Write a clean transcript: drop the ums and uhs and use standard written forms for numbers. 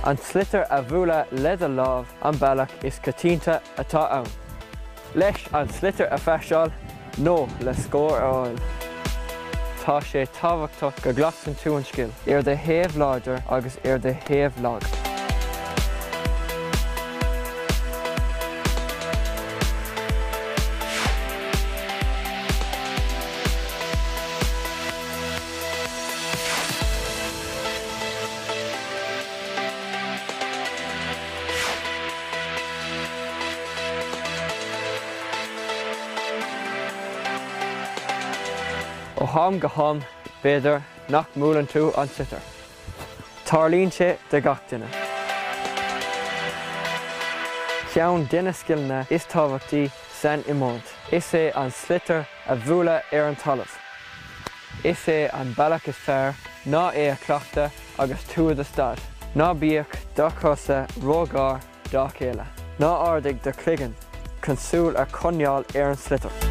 An sliotar a bhualadh le do lámh an bealach is cotínta atá ann. Leis an sliotar a feisiáil nó le scór áil. Tá sé tábhachtach go ghlacann tú an scill ar de thaobh láidir agus ar de thaobh lag. Ó thom go thom, b'fhéidir nach múlann tú an sliotar. Tarlíonn sé de gach duine. Ceann duine scileanna is tábhachtaí san i mbónt. Is é an sliotar a bhualadh ar an talamh. Is é an bealach is fearr ná é a cleachta agus túad a stad. Ná bíodh dá cosa rógáir dá chéile. Ná ardaigh de chligeann chun súil ar coinneáil ar an sliotar.